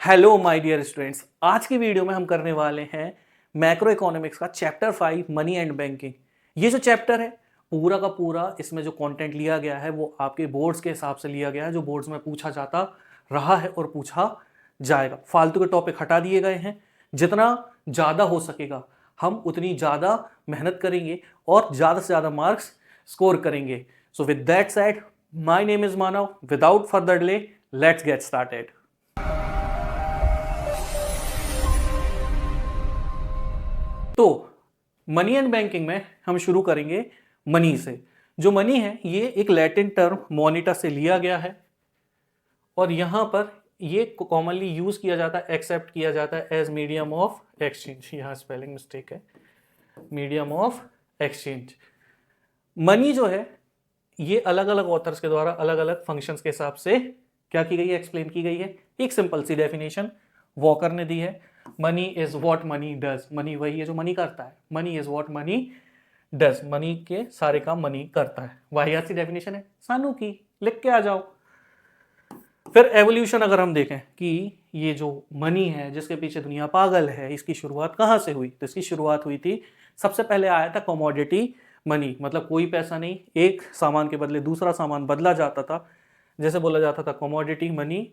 Hello my dear students, आज की video में हम करने वाले हैं मैक्रो इकोनॉमिक्स का चैप्टर 5 मनी एंड बैंकिंग। ये जो चैप्टर है पूरा का पूरा, इसमें जो कंटेंट लिया गया है वो आपके बोर्ड्स के हिसाब से लिया गया है, जो बोर्ड्स में पूछा जाता रहा है और पूछा जाएगा। फालतू के टॉपिक हटा दिए गए हैं। जितना ज़्यादा हो सकेगा हम उतनी ज़्यादा मेहनत करेंगे और ज़्यादा से ज़्यादा मार्क्स स्कोर करेंगे। So with that said, my name is Manav. Without further delay, let's get started. तो मनी एंड बैंकिंग में हम शुरू करेंगे मनी से। जो मनी है ये एक लैटिन टर्म मोनिटा से लिया गया है और यहां पर ये कॉमनली यूज किया जाता है, एक्सेप्ट किया जाता है एज मीडियम ऑफ एक्सचेंज। यहां स्पेलिंग मिस्टेक है, मीडियम ऑफ एक्सचेंज। मनी जो है ये अलग अलग ऑथर्स के द्वारा अलग अलग फंक्शंस के हिसाब से क्या की गई है, एक्सप्लेन की गई है। एक सिंपल सी डेफिनेशन वॉकर ने दी है, money is what money does. Money वही है जो मनी करता है। Money is what money does, money के सारे काम मनी करता है। वाहियात सी डेफिनेशन है, सानू की, लिख के आ जाओ। फिर एवोल्यूशन अगर हम देखें कि ये जो मनी है जिसके पीछे दुनिया पागल है, इसकी शुरुआत कहाँ से हुई, तो इसकी शुरुआत हुई थी, सबसे पहले आया था कमोडिटी मनी। मतलब कोई पैसा नहीं, एक सामान के बदले दूसरा सामान बदला जाता था, जैसे बोला जाता था कमोडिटी मनी।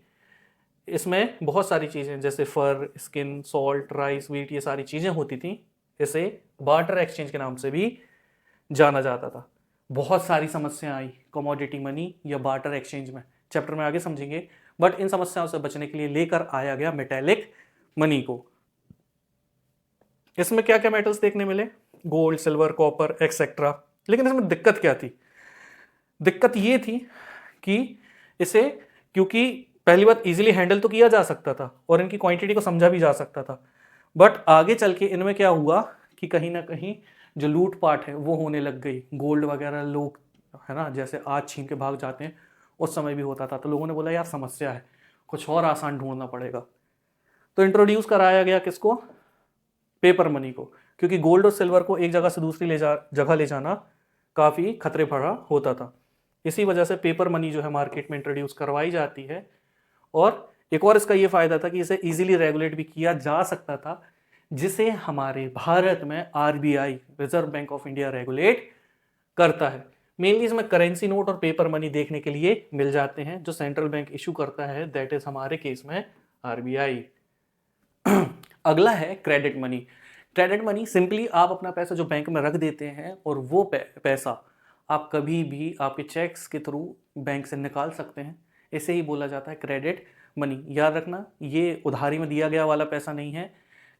इसमें बहुत सारी चीज़ें जैसे फर, स्किन, सॉल्ट, राइस, वीट, ये सारी चीज़ें होती थी। इसे बार्टर एक्सचेंज के नाम से भी जाना जाता था। बहुत सारी समस्याएं आई कमोडिटी मनी या बार्टर एक्सचेंज में, चैप्टर में आगे समझेंगे। बट इन समस्याओं से बचने के लिए लेकर आया गया मेटेलिक मनी को। इसमें क्या क्या मेटल्स देखने मिले, गोल्ड, सिल्वर, कॉपर एक्सेट्रा। लेकिन इसमें दिक्कत क्या थी? दिक्कत ये थी कि इसे, क्योंकि पहली बात इजीली हैंडल तो किया जा सकता था और इनकी क्वांटिटी को समझा भी जा सकता था, बट आगे चल के इनमें क्या हुआ कि कहीं ना कहीं जो लूट पाट है वो होने लग गई। गोल्ड वगैरह लोग, है ना, जैसे आज छीन के भाग जाते हैं, उस समय भी होता था। तो लोगों ने बोला यार समस्या है, कुछ और आसान ढूंढना पड़ेगा। तो इंट्रोड्यूस कराया गया किसको? पेपर मनी को, क्योंकि गोल्ड और सिल्वर को एक जगह से दूसरी जगह ले जाना काफ़ी खतरे भरा होता था। इसी वजह से पेपर मनी जो है मार्केट में इंट्रोड्यूस करवाई जाती है। और एक और इसका ये फायदा था कि इसे इजीली रेगुलेट भी किया जा सकता था, जिसे हमारे भारत में RBI, reserve bank of India, regulate करता है। मेनली इसमें करेंसी नोट और पेपर मनी देखने के लिए मिल जाते हैं, जो सेंट्रल बैंक इशू करता है, दैट इज हमारे केस में आरबीआई। अगला है credit money. Credit money simply आप अपना पैसा जो बैंक में रख देते हैं और वो पैसा आप कभी भी आपके चेक्स के थ्रू बैंक से निकाल सकते हैं। इसे ही बोला जाता है क्रेडिट मनी। याद रखना, ये उधारी में दिया गया वाला पैसा नहीं है,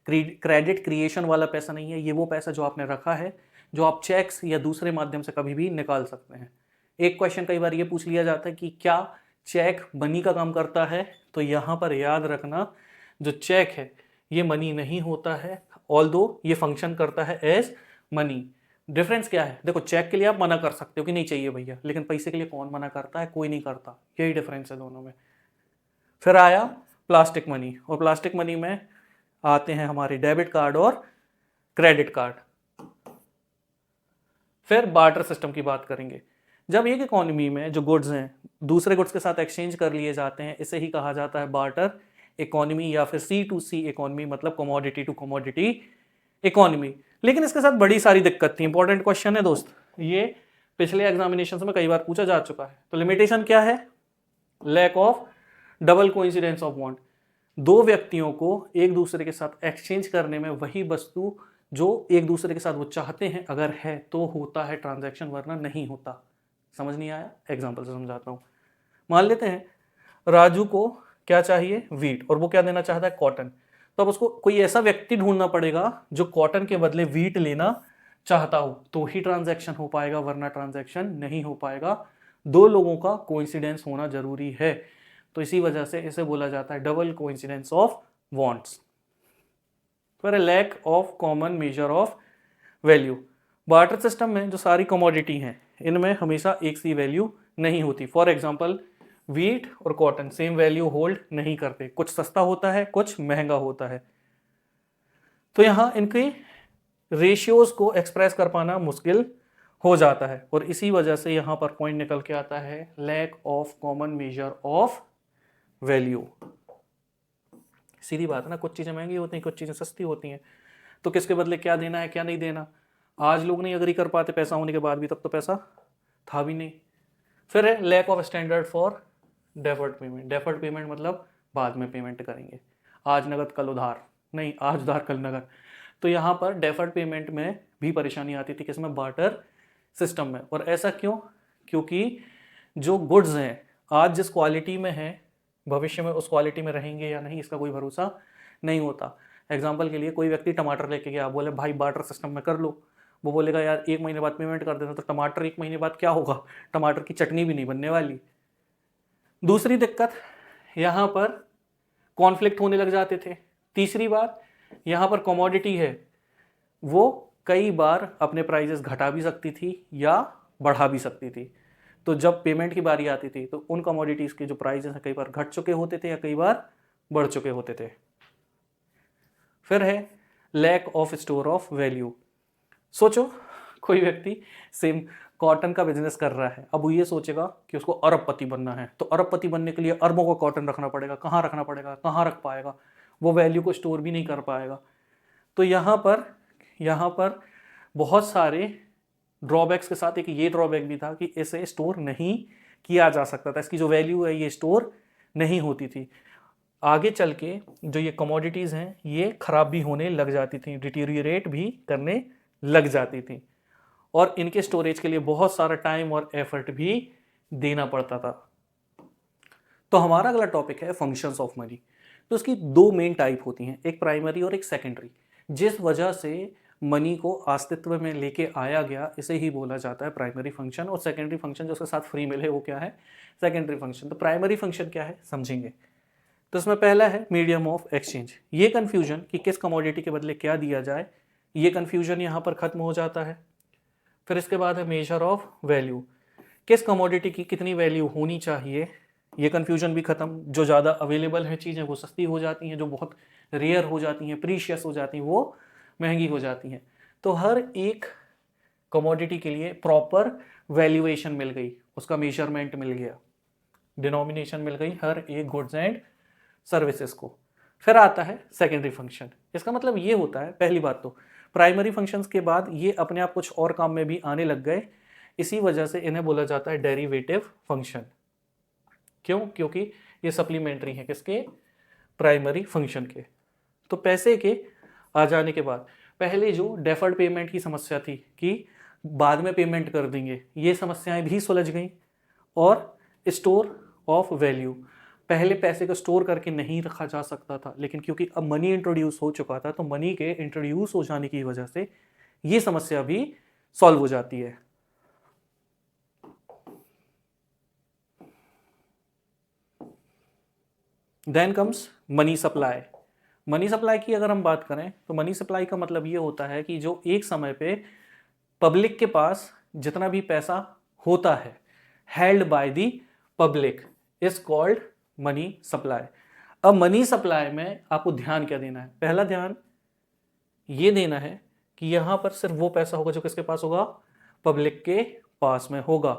क्रेडिट क्रिएशन वाला पैसा नहीं है। ये वो पैसा जो आपने रखा है, जो आप चेक्स या दूसरे माध्यम से कभी भी निकाल सकते हैं। एक क्वेश्चन कई बार ये पूछ लिया जाता है कि क्या चेक मनी का काम करता है? तो यहाँ पर याद रखना, जो चेक है ये मनी नहीं होता है, ऑल्दो ये फंक्शन करता है एज मनी। डिफरेंस क्या है? देखो, चेक के लिए आप मना कर सकते हो कि नहीं चाहिए भैया, लेकिन पैसे के लिए कौन मना करता है? कोई नहीं करता। यही डिफरेंस है दोनों में। फिर आया प्लास्टिक मनी, और प्लास्टिक मनी में आते हैं हमारे डेबिट कार्ड और क्रेडिट कार्ड। फिर बार्टर सिस्टम की बात करेंगे। जब एक इकोनॉमी में जो गुड्स हैं दूसरे गुड्स के साथ एक्सचेंज कर लिए जाते हैं, इसे ही कहा जाता है बार्टर इकोनॉमी या फिर C2C इकोनॉमी, मतलब कमोडिटी टू कमोडिटी इकोनॉमी। लेकिन इसके साथ बड़ी सारी दिक्कत थी। इंपॉर्टेंट क्वेश्चन है दोस्त, ये पिछले एग्जामिनेशन में कई बार पूछा जा चुका है। तो लिमिटेशन क्या है? Lack of double coincidence of want. दो व्यक्तियों को एक दूसरे के साथ एक्सचेंज करने में वही वस्तु जो एक दूसरे के साथ वो चाहते हैं अगर है तो होता है ट्रांजैक्शन, वरना नहीं होता। समझ नहीं आया? एग्जांपल से समझाता हूं। मान लेते हैं राजू को क्या चाहिए? वीट, और वो क्या देना चाहता है? कॉटन। तो अब उसको कोई ऐसा व्यक्ति ढूंढना पड़ेगा जो कॉटन के बदले वीट लेना चाहता हो, तो ही ट्रांजैक्शन हो पाएगा, वरना ट्रांजैक्शन नहीं हो पाएगा। दो लोगों का कोइंसिडेंस होना जरूरी है। तो इसी वजह से इसे बोला जाता है डबल कोइंसिडेंस ऑफ वांट्स। फिर lack of common measure of value. Barter system में जो सारी कमोडिटी हैं इनमें हमेशा एक सी वैल्यू नहीं होती। फॉर एग्जांपल वीट और कॉटन सेम वैल्यू होल्ड नहीं करते, कुछ सस्ता होता है, कुछ महंगा होता है। तो यहां इनके रेशियोज को एक्सप्रेस कर पाना मुश्किल हो जाता है, और इसी वजह से यहां पर पॉइंट निकल के आता है lack of common measure of value. सीधी बात है ना, कुछ चीज़ें महंगी होती हैं, कुछ चीज़ें सस्ती होती हैं, तो किसके बदले क्या देना है क्या नहीं देना आज लोग नहीं अग्री कर पाते पैसा होने के बाद भी, तब तो पैसा था भी नहीं। फिर है lack of standard for deferred payment. Deferred payment मतलब बाद में पेमेंट करेंगे, आज नगद कल उधार, नहीं आज उधार कल नगद। तो यहाँ पर डेफर्ड पेमेंट में भी परेशानी आती थी, किसमें, बार्टर सिस्टम में। और ऐसा क्यों, क्योंकि जो गुड्स हैं आज जिस क्वालिटी में है भविष्य में उस क्वालिटी में रहेंगे या नहीं इसका कोई भरोसा नहीं होता। एग्जाम्पल के लिए कोई व्यक्ति टमाटर लेके गया, बोले भाई बार्टर सिस्टम में कर लो, वो बोलेगा यार 1 महीने बाद पेमेंट कर देना, तो टमाटर 1 महीने बाद क्या होगा, टमाटर की चटनी भी नहीं बनने वाली। दूसरी दिक्कत, यहाँ पर कॉन्फ्लिक्ट होने लग जाते थे। तीसरी बात, यहाँ पर कमोडिटी है वो कई बार अपने प्राइजेस घटा भी सकती थी या बढ़ा भी सकती थी। तो जब पेमेंट की बारी आती थी तो उन कमोडिटीज़ के जो प्राइजेस हैं कई बार घट चुके होते थे या कई बार बढ़ चुके होते थे। फिर है lack of store of value. सोचो कोई व्यक्ति सेम कॉटन का बिजनेस कर रहा है, अब वो ये सोचेगा कि उसको अरबपति बनना है, तो अरबपति बनने के लिए अरबों का कॉटन रखना पड़ेगा, कहाँ रखना पड़ेगा, कहाँ रख पाएगा, वो वैल्यू को स्टोर भी नहीं कर पाएगा। तो यहाँ पर बहुत सारे ड्रॉबैक्स के साथ एक ये ड्रॉबैक भी था कि इसे स्टोर नहीं किया जा सकता था, इसकी जो वैल्यू है ये स्टोर नहीं होती थी। आगे चल के जो ये कमोडिटीज़ हैं ये खराब भी होने लग जाती थी, डिटीरियरेट भी करने लग जाती थी, और इनके स्टोरेज के लिए बहुत सारा टाइम और एफर्ट भी देना पड़ता था। तो हमारा अगला टॉपिक है फंक्शंस ऑफ मनी। तो इसकी 2 मेन टाइप होती हैं, एक प्राइमरी और एक सेकेंडरी। जिस वजह से मनी को अस्तित्व में लेके आया गया इसे ही बोला जाता है प्राइमरी फंक्शन, और सेकेंडरी फंक्शन जो उसके साथ फ्री मिले वो क्या है, सेकेंडरी फंक्शन। तो प्राइमरी फंक्शन क्या है समझेंगे। तो इसमें पहला है मीडियम ऑफ एक्सचेंज। ये कन्फ्यूजन कि किस कमोडिटी के बदले क्या दिया जाए, ये कन्फ्यूजन यहाँ पर खत्म हो जाता है। फिर इसके बाद है मेजर ऑफ वैल्यू, किस कमोडिटी की कितनी वैल्यू होनी चाहिए, ये कन्फ्यूजन भी खत्म। जो ज़्यादा अवेलेबल है चीज़ें वो सस्ती हो जाती हैं, जो बहुत रेयर हो जाती हैं, प्रीशियस हो जाती हैं, वो महंगी हो जाती हैं। तो हर एक कमोडिटी के लिए प्रॉपर वैल्यूएशन मिल गई, उसका मेजरमेंट मिल गया, डिनोमिनेशन मिल गई हर एक गुड्स एंड सर्विसेज को। फिर आता है सेकेंडरी फंक्शन। इसका मतलब ये होता है, पहली बात तो प्राइमरी फंक्शंस के बाद ये अपने आप कुछ और काम में भी आने लग गए, इसी वजह से इन्हें बोला जाता है डेरिवेटिव फंक्शन। क्यों, क्योंकि ये सप्लीमेंट्री हैं किसके, प्राइमरी फंक्शन के। तो पैसे के आ जाने के बाद पहले जो डेफर्ड पेमेंट की समस्या थी कि बाद में पेमेंट कर देंगे, ये समस्याएं भी सुलझ गई। और स्टोर ऑफ वैल्यू, पहले पैसे को स्टोर करके नहीं रखा जा सकता था, लेकिन क्योंकि अब मनी इंट्रोड्यूस हो चुका था तो मनी के इंट्रोड्यूस हो जाने की वजह से ये समस्या भी सॉल्व हो जाती है। Then comes money supply. Money supply की अगर हम बात करें तो मनी सप्लाई का मतलब ये होता है कि जो एक समय पे पब्लिक के पास जितना भी पैसा होता है held by the public is called money supply. अब मनी सप्लाई में आपको ध्यान क्या देना है, पहला ध्यान ये देना है कि यहाँ पर सिर्फ वो पैसा होगा जो किसके पास होगा, पब्लिक के पास में होगा।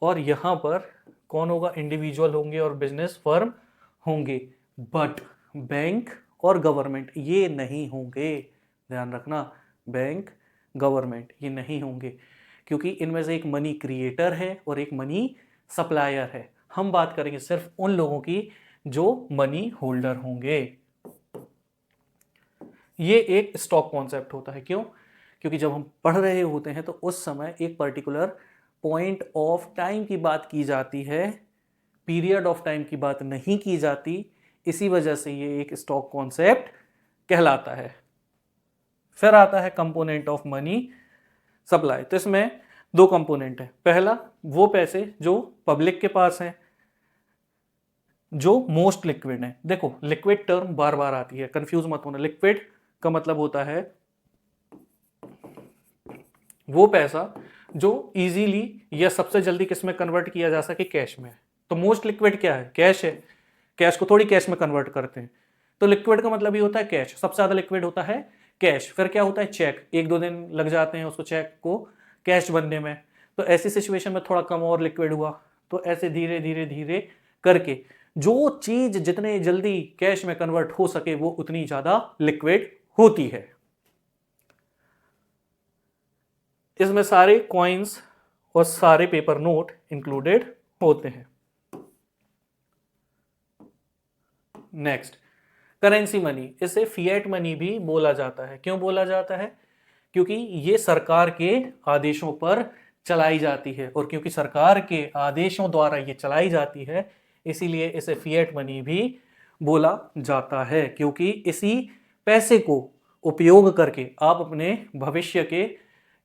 और यहाँ पर कौन होगा, इंडिविजुअल होंगे और बिजनेस फर्म होंगे, बट बैंक और गवर्नमेंट ये नहीं होंगे। ध्यान रखना, बैंक गवर्नमेंट ये नहीं होंगे, क्योंकि इनमें से एक मनी क्रिएटर है और एक मनी सप्लायर है। हम बात करेंगे सिर्फ उन लोगों की जो मनी होल्डर होंगे। ये एक स्टॉक कॉन्सेप्ट होता है। क्यों, क्योंकि जब हम पढ़ रहे होते हैं तो उस समय एक पर्टिकुलर पॉइंट ऑफ टाइम की बात की जाती है, पीरियड ऑफ टाइम की बात नहीं की जाती, इसी वजह से ये एक स्टॉक कॉन्सेप्ट कहलाता है। फिर आता है कंपोनेंट ऑफ मनी सप्लाई। तो इसमें 2 कंपोनेंट है। पहला वो पैसे जो पब्लिक के पास हैं, जो मोस्ट लिक्विड है। देखो लिक्विड टर्म बार बार आती है, कंफ्यूज मत होना। लिक्विड का मतलब होता है वो पैसा जो इजीली या सबसे जल्दी किस में कन्वर्ट किया जा सके, कैश में। तो मोस्ट लिक्विड क्या है, कैश है। कैश को थोड़ी कैश में कन्वर्ट करते हैं, तो लिक्विड का मतलब ये होता है कैश। सबसे ज्यादा लिक्विड होता है कैश। फिर क्या होता है, चेक। 1-2 दिन लग जाते हैं उसको चेक को कैश बनने में, तो ऐसी सिचुएशन में थोड़ा कम और लिक्विड हुआ। तो ऐसे धीरे धीरे धीरे करके जो चीज जितने जल्दी कैश में कन्वर्ट हो सके वो उतनी ज्यादा लिक्विड होती है। इसमें सारे कॉइन्स और सारे पेपर नोट इंक्लूडेड होते हैं। नेक्स्ट, करेंसी मनी, इसे फिएट मनी भी बोला जाता है। क्यों बोला जाता है? क्योंकि ये सरकार के आदेशों पर चलाई जाती है, और क्योंकि सरकार के आदेशों द्वारा ये चलाई जाती है इसीलिए इसे फिएट मनी भी बोला जाता है, क्योंकि इसी पैसे को उपयोग करके आप अपने भविष्य के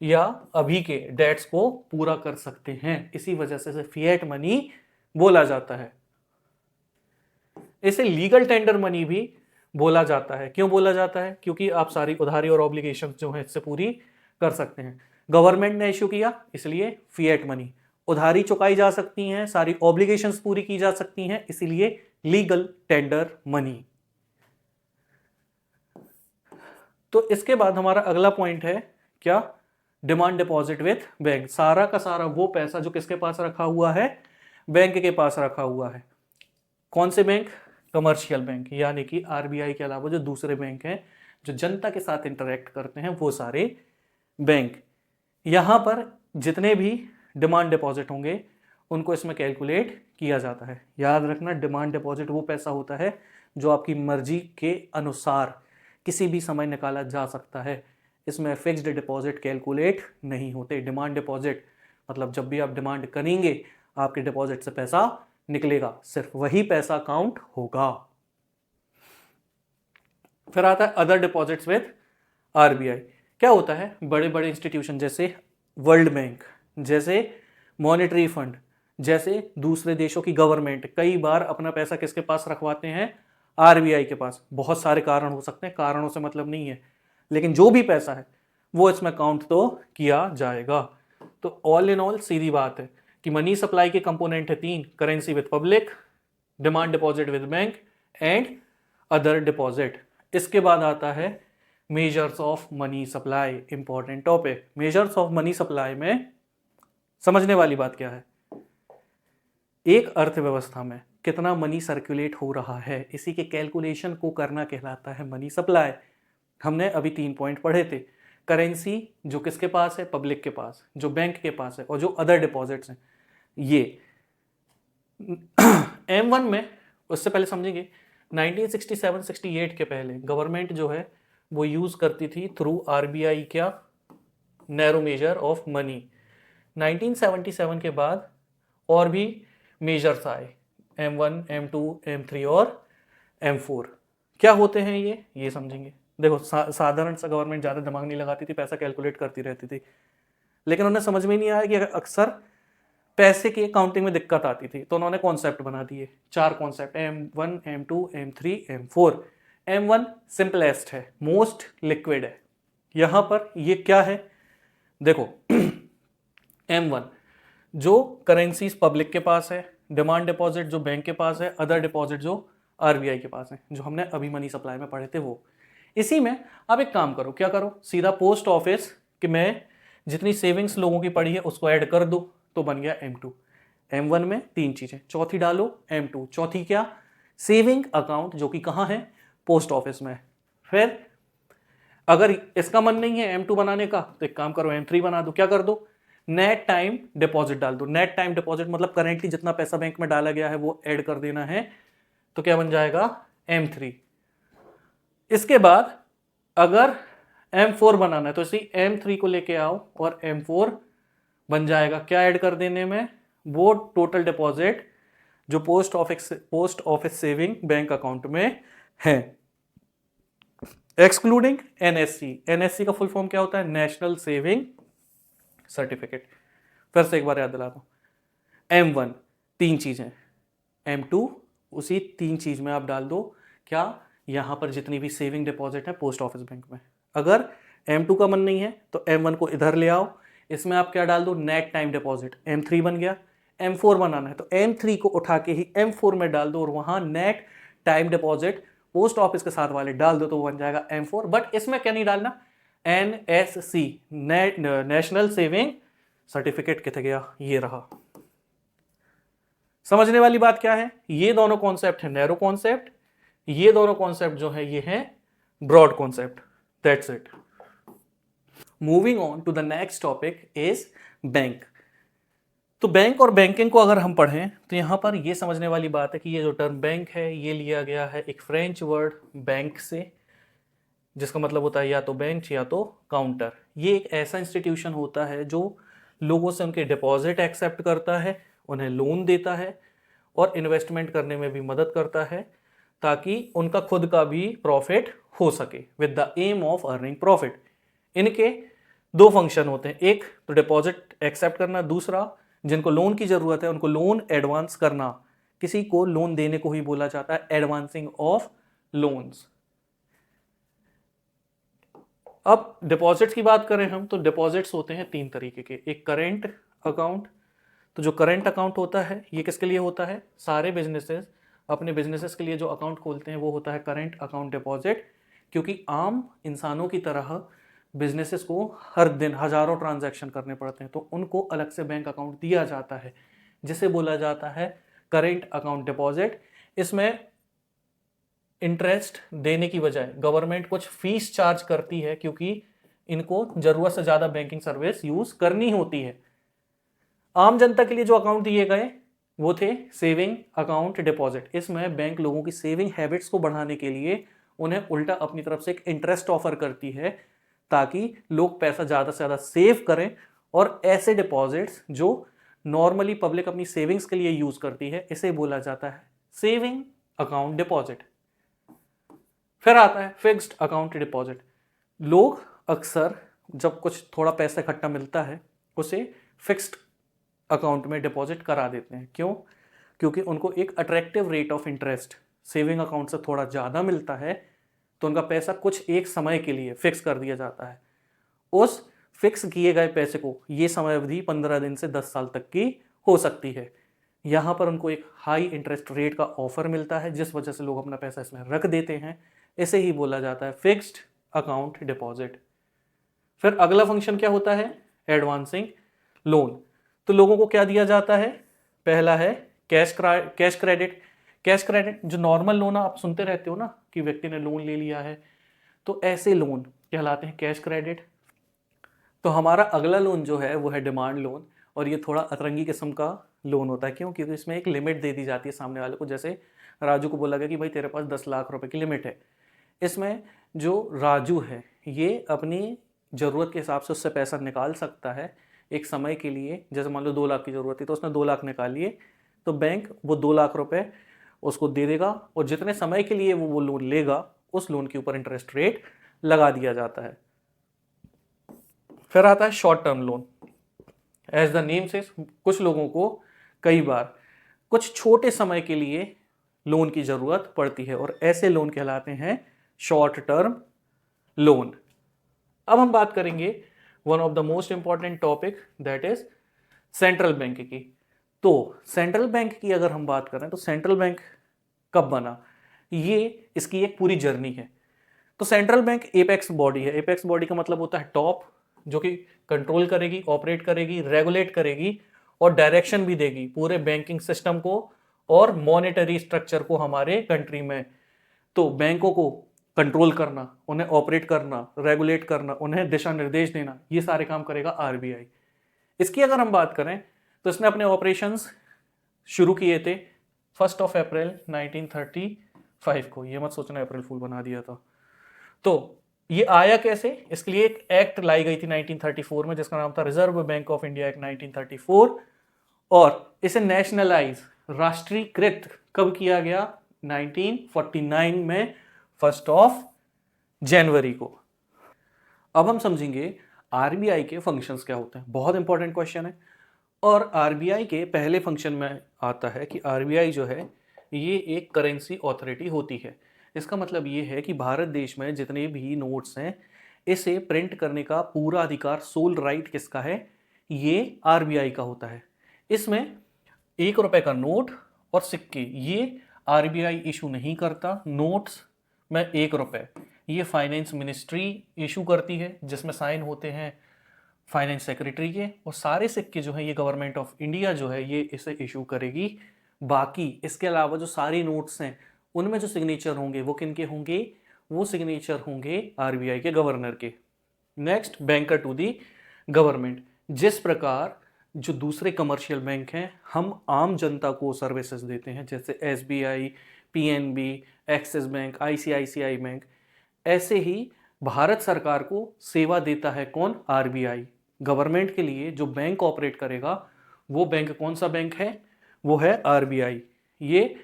या अभी के डेट्स को पूरा कर सकते हैं। इसी वजह से इसे फिएट मनी बोला जाता है। इसे लीगल टेंडर मनी भी बोला जाता है। क्यों बोला जाता है? क्योंकि आप सारी उधारी और ऑब्लिगेशन जो है इससे पूरी कर सकते हैं। गवर्नमेंट ने इश्यू किया इसलिए फिएट मनी, उधारी चुकाई जा सकती हैं, सारी ऑब्लिगेशंस पूरी की जा सकती हैं, इसीलिए लीगल टेंडर मनी। तो इसके बाद हमारा अगला पॉइंट है क्या? Demand deposit with bank. सारा का सारा वो पैसा जो किसके पास रखा हुआ है? बैंक के पास रखा हुआ है। कौन से बैंक? कमर्शियल बैंक, यानी कि आरबीआई के अलावा जो दूसरे बैंक हैं जो जनता के साथ इंटरेक्ट करते हैं वो सारे बैंक। यहां पर जितने भी डिमांड डिपॉजिट होंगे उनको इसमें कैलकुलेट किया जाता है। याद रखना, डिमांड डिपॉजिट वो पैसा होता है जो आपकी मर्जी के अनुसार किसी भी समय निकाला जा सकता है। इसमें फिक्स्ड डिपॉजिट कैलकुलेट नहीं होते। डिमांड डिपॉजिट मतलब जब भी आप डिमांड करेंगे आपके डिपॉजिट से पैसा निकलेगा, सिर्फ वही पैसा काउंट होगा। फिर आता है अदर डिपॉजिट्स विद आरबीआई। क्या होता है? बड़े बड़े इंस्टीट्यूशन जैसे वर्ल्ड बैंक, जैसे मॉनेटरी फंड, जैसे दूसरे देशों की गवर्नमेंट कई बार अपना पैसा किसके पास रखवाते हैं? आरबीआई के पास। बहुत सारे कारण हो सकते हैं, कारणों से मतलब नहीं है, लेकिन जो भी पैसा है वो इसमें काउंट तो किया जाएगा। तो ऑल इन ऑल सीधी बात है कि मनी सप्लाई के कंपोनेंट है 3: currency with public, demand deposit with bank and other deposit. इसके बाद आता है measures of money supply. Important topic. Measures of money supply में समझने वाली बात क्या है? एक अर्थव्यवस्था में कितना मनी सर्कुलेट हो रहा है, इसी के कैलकुलेशन को करना कहलाता है मनी सप्लाई। हमने अभी 3 पॉइंट पढ़े थे। करेंसी जो किसके पास है? पब्लिक के पास, जो बैंक के पास है, और जो अदर डिपॉजिट्स हैं। ये M1 में, उससे पहले समझेंगे 1967-68 के पहले गवर्नमेंट जो है वो यूज करती थी थ्रू आरबीआई क्या? Narrow measure of money. 1977 के बाद और भी मेजर्स आए, M1, M2, M3 और M4। क्या होते हैं ये समझेंगे। देखो साधारण सा गवर्नमेंट ज़्यादा दिमाग नहीं लगाती थी, पैसा कैलकुलेट करती रहती थी, लेकिन उन्हें समझ में नहीं आया कि अक्सर पैसे की काउंटिंग में दिक्कत आती थी, तो उन्होंने कॉन्सेप्ट बना दिए। 4 concept, M1, M2, M3, M4। M1 simplest है, मोस्ट लिक्विड है। यहां पर ये क्या है? देखो M1 जो करेंसीज पब्लिक के पास है, डिमांड डिपॉजिट जो बैंक के पास है, अदर डिपॉजिट जो आरबीआई के पास है, जो हमने अभी मनी सप्लाई में पढ़े थे वो। इसी में आप एक काम करो, क्या करो? सीधा पोस्ट ऑफिस कि मैं जितनी सेविंग्स लोगों की पड़ी है उसको ऐड कर दो, तो बन गया M2। M1 में 3 चीजें, चौथी डालो M2। चौथी क्या? सेविंग अकाउंट, जो कि कहाँ है? पोस्ट ऑफिस में। फिर अगर इसका मन नहीं है M2 बनाने का तो एक काम करो M3 बना दो। क्या कर दो? नेट टाइम डिपॉजिट डाल दो। नेट टाइम डिपॉजिट मतलब करेंटली जितना पैसा बैंक में डाला गया है वो ऐड कर देना है, तो क्या बन जाएगा? M3। इसके बाद अगर M4 बनाना है तो इसी M3 को लेके आओ और M4 बन जाएगा। क्या ऐड कर देने में? वो टोटल डिपॉजिट जो post office saving bank account में है, एक्सक्लूडिंग NSC। NSC का फुल फॉर्म क्या होता है? National saving certificate. फिर से एक बार याद दिलाता हूं। M1 3 चीजें, M2 उसी 3 चीज में आप डाल दो। क्या? यहां पर जितनी भी सेविंग डिपॉजिट है पोस्ट ऑफिस बैंक में। अगर M2 का मन नहीं है तो M1 को इधर ले आओ, इसमें आप क्या डाल दो? Net time deposit. M3 बन गया। M4 बनाना है तो M3 को उठा के ही M4 में डाल दो और वहां net time deposit post office के साथ वाले डाल दो, तो बन जाएगा M4। बट इसमें क्या नहीं डालना? NSC, national saving certificate. कितने गया? ये रहा। समझने वाली बात क्या है, ये दोनों कॉन्सेप्ट है नैरो कॉन्सेप्ट, ये दोनों कॉन्सेप्ट जो है ये है broad concept. That's it. Moving on to the next topic is bank. तो बैंक और बैंकिंग को अगर हम पढ़ें तो यहां पर ये समझने वाली बात है कि ये जो टर्म बैंक है ये लिया गया है एक फ्रेंच वर्ड बैंक से, जिसका मतलब होता है या तो बेंच या तो काउंटर। ये एक ऐसा इंस्टीट्यूशन होता है जो लोगों से उनके डिपॉजिट एक्सेप्ट करता है, उन्हें लोन देता है और इन्वेस्टमेंट करने में भी मदद करता है ताकि उनका खुद का भी प्रॉफिट हो सके with the aim of earning profit. इनके दो फंक्शन होते हैं, एक तो डिपॉजिट एक्सेप्ट करना, दूसरा जिनको लोन की जरूरत है उनको लोन एडवांस करना। किसी को लोन देने को ही बोला जाता है एडवांसिंग ऑफ लोन्स। अब डिपॉजिट्स की बात करें हम तो डिपॉजिट्स होते हैं तीन तरीके के, एक करेंट अकाउंट। तो जो करेंट अकाउंट होता है ये किसके लिए होता है, सारे बिजनेसेस अपने बिजनेसेस के लिए जो अकाउंट खोलते हैं वो होता है करेंट अकाउंट डिपॉजिट, क्योंकि आम इंसानों की तरह बिजनेसेस को हर दिन हजारों ट्रांजैक्शन करने पड़ते हैं, तो उनको अलग से बैंक अकाउंट दिया जाता है जिसे बोला जाता है करेंट अकाउंट डिपॉजिट। इसमें इंटरेस्ट देने की बजाय गवर्नमेंट कुछ फीस चार्ज करती है क्योंकि इनको जरूरत से ज्यादा बैंकिंग सर्विस यूज करनी होती है। आम जनता के लिए जो अकाउंट दिए गए वो थे सेविंग अकाउंट डिपॉजिट। इसमें बैंक लोगों की सेविंग हैबिट्स को बढ़ाने के लिए उन्हें उल्टा अपनी तरफ से एक इंटरेस्ट ऑफर करती है ताकि लोग पैसा ज्यादा से ज्यादा सेव करें और ऐसे डिपॉजिट्स जो नॉर्मली पब्लिक अपनी सेविंग्स के लिए यूज करती है इसे बोला जाता है सेविंग अकाउंट डिपॉजिट। फिर आता है फिक्स्ड अकाउंट डिपॉजिट। लोग अक्सर जब कुछ थोड़ा पैसा इकट्ठा मिलता है उसे फिक्स्ड अकाउंट में डिपॉजिट करा देते हैं। क्यों? क्योंकि उनको एक attractive rate of interest saving account से थोड़ा ज़्यादा मिलता है, तो उनका पैसा कुछ एक समय के लिए फिक्स कर दिया जाता है। उस फिक्स किए गए पैसे को ये समय अवधि 15 दिन से 10 साल तक की हो सकती है। यहाँ पर उनको एक हाई इंटरेस्ट रेट का ऑफर मिलता है जिस वजह से लोग अपना पैसा इसमें रख देते हैं। इसे ही बोला जाता है फिक्स्ड अकाउंट डिपॉजिट। फिर अगला फंक्शन क्या होता है, एडवांसिंग लोन। तो लोगों को क्या दिया जाता है, पहला है कैश क्रेडिट। कैश क्रेडिट जो नॉर्मल लोन आप सुनते रहते हो ना कि व्यक्ति ने लोन ले लिया है, तो ऐसे लोन कहलाते हैं कैश क्रेडिट। तो हमारा अगला लोन जो है वो है डिमांड लोन, और ये थोड़ा अतरंगी किस्म का लोन होता है। क्यों? क्योंकि इसमें एक लिमिट दे दी जाती है सामने वाले को। जैसे राजू को बोला गया कि भाई तेरे पास 10 लाख रुपए की लिमिट है। इसमें जो राजू है ये अपनी ज़रूरत के हिसाब से उससे पैसा निकाल सकता है एक समय के लिए। जैसे मान लो 2 लाख की ज़रूरत थी तो उसने 2 लाख निकाल लिए, तो बैंक वो 2 लाख रुपए उसको दे देगा और जितने समय के लिए वो लोन लेगा उस लोन के ऊपर इंटरेस्ट रेट लगा दिया जाता है। फिर आता है short term loan. As the name से कुछ लोगों को कई बार कुछ छोटे समय के लिए लोन की ज़रूरत पड़ती है और ऐसे लोन कहलाते हैं शॉर्ट टर्म लोन। अब हम बात करेंगे one of the most important topic that is central bank की। तो सेंट्रल बैंक की अगर हम बात करें तो सेंट्रल बैंक कब बना, ये इसकी एक पूरी जर्नी है। तो सेंट्रल बैंक एपेक्स बॉडी है। एपेक्स बॉडी का मतलब होता है टॉप, जो कि कंट्रोल करेगी, ऑपरेट करेगी, रेगुलेट करेगी और डायरेक्शन भी देगी पूरे बैंकिंग सिस्टम को और मॉनेटरी स्ट्रक्चर को हमारे कंट्री में। तो बैंकों को कंट्रोल करना, उन्हें ऑपरेट करना, रेगुलेट करना, उन्हें दिशा निर्देश देना, ये सारे काम करेगा आरबीआई। इसकी अगर हम बात करें तो इसने अपने ऑपरेशंस शुरू किए थे 1 अप्रैल 1935 को। ये मत सोचना अप्रैल फूल बना दिया था। तो ये आया कैसे, इसके लिए एक एक्ट लाई गई थी 1934 में जिसका नाम था reserve bank of India act 1934, और इसे नेशनलाइज राष्ट्रीयकृत कब किया गया, 1949 में 1 जनवरी को। अब हम समझेंगे आरबीआई के फंक्शंस क्या होते हैं। बहुत इंपॉर्टेंट क्वेश्चन है। और आरबीआई के पहले फंक्शन में आता है कि आरबीआई जो है ये एक करेंसी ऑथोरिटी होती है। इसका मतलब ये है कि भारत देश में जितने भी नोट्स हैं इसे प्रिंट करने का पूरा अधिकार, सोल राइट किसका है, ये आरबीआई का होता है। इसमें 1 रुपए का नोट और सिक्के ये आरबीआई इशू नहीं करता। नोट्स में 1 रुपए ये फाइनेंस मिनिस्ट्री इशू करती है जिसमें साइन होते हैं फाइनेंस सेक्रेटरी के, और सारे सिक्के जो है ये गवर्नमेंट ऑफ इंडिया जो है ये इसे इशू करेगी बाकी इसके अलावा जो सारी नोट्स हैं उनमें जो सिग्नेचर होंगे वो किनके होंगे, वो सिग्नेचर होंगे आरबीआई के गवर्नर के। Next, banker to the government. जिस प्रकार जो दूसरे कमर्शियल बैंक हैं हम आम जनता को सर्विसेज देते हैं, जैसे SBI, PNB, axis bank, ICICI bank, ऐसे ही भारत सरकार को सेवा देता है कौन, आरबीआई। गवर्नमेंट के लिए जो बैंक ऑपरेट करेगा वो बैंक कौन सा बैंक है, वो है आरबीआई। ये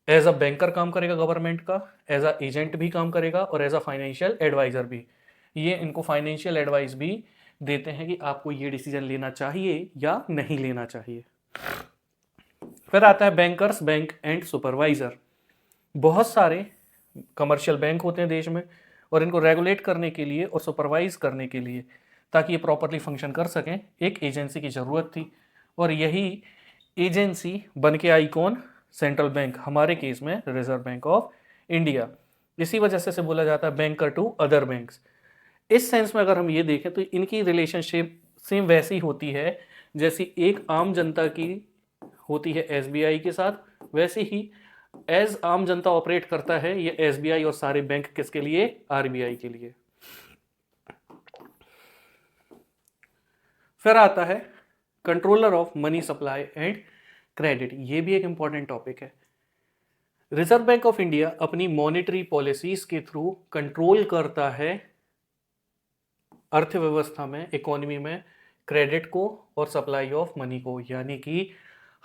एज अ बैंकर काम करेगा गवर्नमेंट का, एज अ एजेंट भी काम करेगा और एज अ फाइनेंशियल एडवाइजर भी। ये इनको फाइनेंशियल एडवाइस भी देते हैं कि आपको ये डिसीजन लेना चाहिए या नहीं लेना चाहिए। फिर आता है बैंकर्स बैंक एंड सुपरवाइजर। बहुत सारे कमर्शियल बैंक होते हैं देश में और इनको रेगुलेट करने के लिए और सुपरवाइज करने के लिए, ताकि ये प्रॉपरली फंक्शन कर सकें, एक एजेंसी की ज़रूरत थी और यही एजेंसी बन के आई कौन, सेंट्रल बैंक, हमारे केस में रिजर्व बैंक ऑफ इंडिया। इसी वजह से बोला जाता है बैंकर टू अदर बैंक्स। इस सेंस में अगर हम ये देखें तो इनकी रिलेशनशिप सेम वैसी होती है जैसी एक आम जनता की होती है एसबीआई के साथ, वैसे ही एज आम जनता ऑपरेट करता है ये एसबीआई और सारे बैंक किसके लिए, आरबीआई के लिए। फिर आता है controller of money supply and credit. ये भी एक इंपॉर्टेंट टॉपिक है। रिजर्व बैंक ऑफ इंडिया अपनी मॉनेटरी पॉलिसीज के थ्रू कंट्रोल करता है अर्थव्यवस्था में, इकोनॉमी में क्रेडिट को और सप्लाई ऑफ मनी को। यानी कि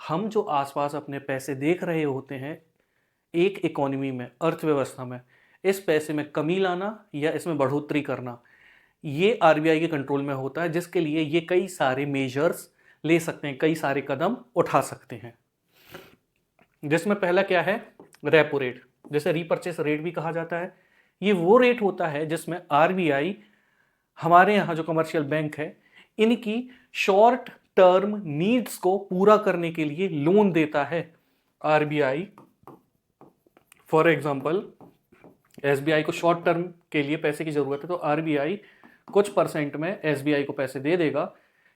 हम जो आसपास अपने पैसे देख रहे होते हैं एक इकोनॉमी में, अर्थव्यवस्था में, इस पैसे में कमी लाना या इसमें बढ़ोतरी करना, ये आरबीआई के कंट्रोल में होता है, जिसके लिए ये कई सारे मेजर्स ले सकते हैं, कई सारे कदम उठा सकते हैं। जिसमें पहला क्या है, रेपो रेट, जिसे रीपर्चेस रेट भी कहा जाता है। ये वो रेट होता है जिसमें आरबीआई हमारे यहाँ जो कमर्शियल बैंक है इनकी शॉर्ट टर्म नीड्स को पूरा करने के लिए लोन देता है आरबीआई। फॉर एग्जांपल एसबीआई को शॉर्ट टर्म के लिए पैसे की जरूरत है तो आरबीआई कुछ परसेंट में एसबीआई को पैसे दे देगा,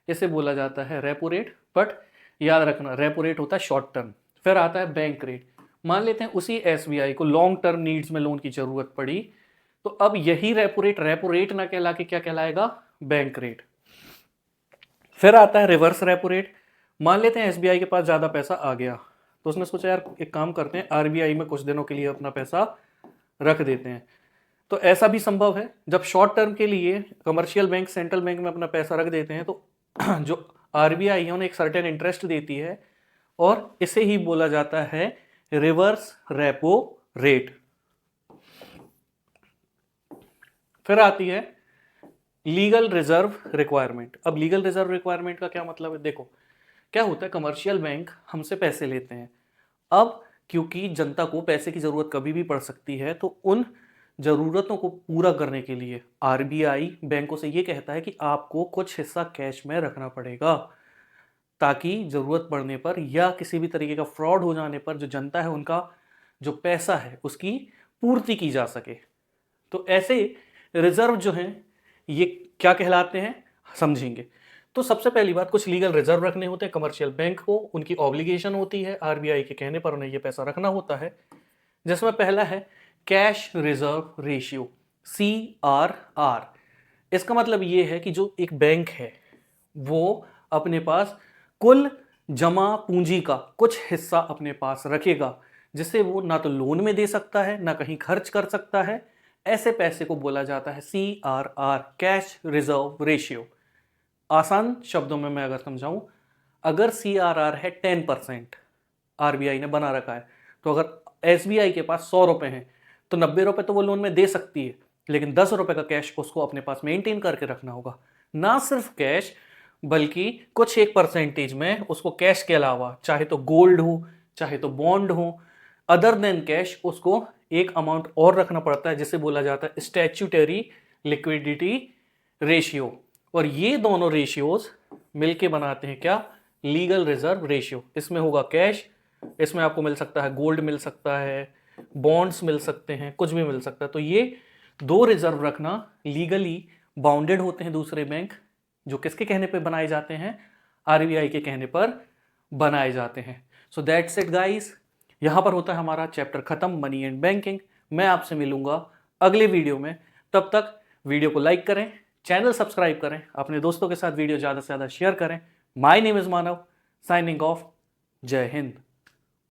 इसे बोला जाता है रेपो रेट। बट याद रखना रेपो रेट होता है शॉर्ट टर्म। फिर आता है बैंक रेट। मान लेते हैं उसी एसबीआई को लॉन्ग टर्म नीड्स में लोन की जरूरत पड़ी, तो अब यही रेपो रेट ना कहला के क्या कहलाएगा, बैंक रेट। फिर आता है रिवर्स रेपो रेट। मान लेते हैं एसबीआई के पास ज्यादा पैसा आ गया तो उसने सोचा यार एक काम करते हैं, आरबीआई में कुछ दिनों के लिए अपना पैसा रख देते हैं। तो ऐसा भी संभव है, जब शॉर्ट टर्म के लिए कमर्शियल बैंक सेंट्रल बैंक में अपना पैसा रख देते हैं तो जो आरबीआई है उन्हें एक सर्टेन इंटरेस्ट देती है और इसे ही बोला जाता है रिवर्स रेपो रेट। फिर आती है लीगल रिजर्व रिक्वायरमेंट। अब लीगल रिजर्व रिक्वायरमेंट का क्या मतलब है, देखो क्या होता है, कमर्शियल बैंक हमसे पैसे लेते हैं। अब क्योंकि जनता को पैसे की जरूरत कभी भी पड़ सकती है तो उन जरूरतों को पूरा करने के लिए आरबीआई बैंकों से ये कहता है कि आपको कुछ हिस्सा कैश में रखना पड़ेगा, ताकि जरूरत पड़ने पर या किसी भी तरीके का फ्रॉड हो जाने पर जो जनता है उनका जो पैसा है उसकी पूर्ति की जा सके। तो ऐसे रिजर्व जो हैं ये क्या कहलाते हैं समझेंगे। तो सबसे पहली बात, कुछ लीगल रिजर्व रखने होते हैं कमर्शियल बैंक को, उनकी ऑब्लिगेशन होती है, आरबीआई के कहने पर उन्हें ये पैसा रखना होता है। जिसमें पहला है कैश रिजर्व रेशियो, CRR। इसका मतलब ये है कि जो एक बैंक है वो अपने पास कुल जमा पूंजी का कुछ हिस्सा अपने पास रखेगा, जिसे वो ना तो लोन में दे सकता है ना कहीं खर्च कर सकता है। ऐसे पैसे को बोला जाता है CRR, कैश रिजर्व रेशियो। आसान शब्दों में मैं अगर समझाऊं, अगर CRR है 10% आरबीआई ने बना रखा है, तो अगर एसबीआई के पास 100 रुपए हैं तो 90 रुपए तो वो लोन में दे सकती है, लेकिन 10 रुपए का कैश उसको अपने पास मेंटेन करके रखना होगा। ना सिर्फ कैश बल्कि कुछ एक परसेंटेज में उसको कैश के अलावा चाहे तो गोल्ड हो चाहे तो बॉन्ड हो, अदर देन कैश उसको एक अमाउंट और रखना पड़ता है, जिसे बोला जाता है स्टैट्यूटरी लिक्विडिटी रेशियो। और ये दोनों रेशियोज मिलके बनाते हैं क्या, लीगल रिजर्व रेशियो। इसमें होगा कैश, इसमें आपको मिल सकता है गोल्ड, मिल सकता है बॉन्ड्स, मिल सकते हैं कुछ भी मिल सकता है। तो ये दो रिजर्व रखना लीगली बाउंडेड होते हैं दूसरे बैंक, जो किसके कहने पे बनाए जाते हैं, आरबीआई के कहने पर बनाए जाते हैं। सो दैट्स इट गाइस, यहाँ पर होता है हमारा चैप्टर खत्म, मनी एंड बैंकिंग। मैं आपसे मिलूंगा अगले वीडियो में, तब तक वीडियो को लाइक करें, चैनल सब्सक्राइब करें, अपने दोस्तों के साथ वीडियो ज़्यादा से ज़्यादा शेयर करें। My name is Manav, signing off. जय हिंद।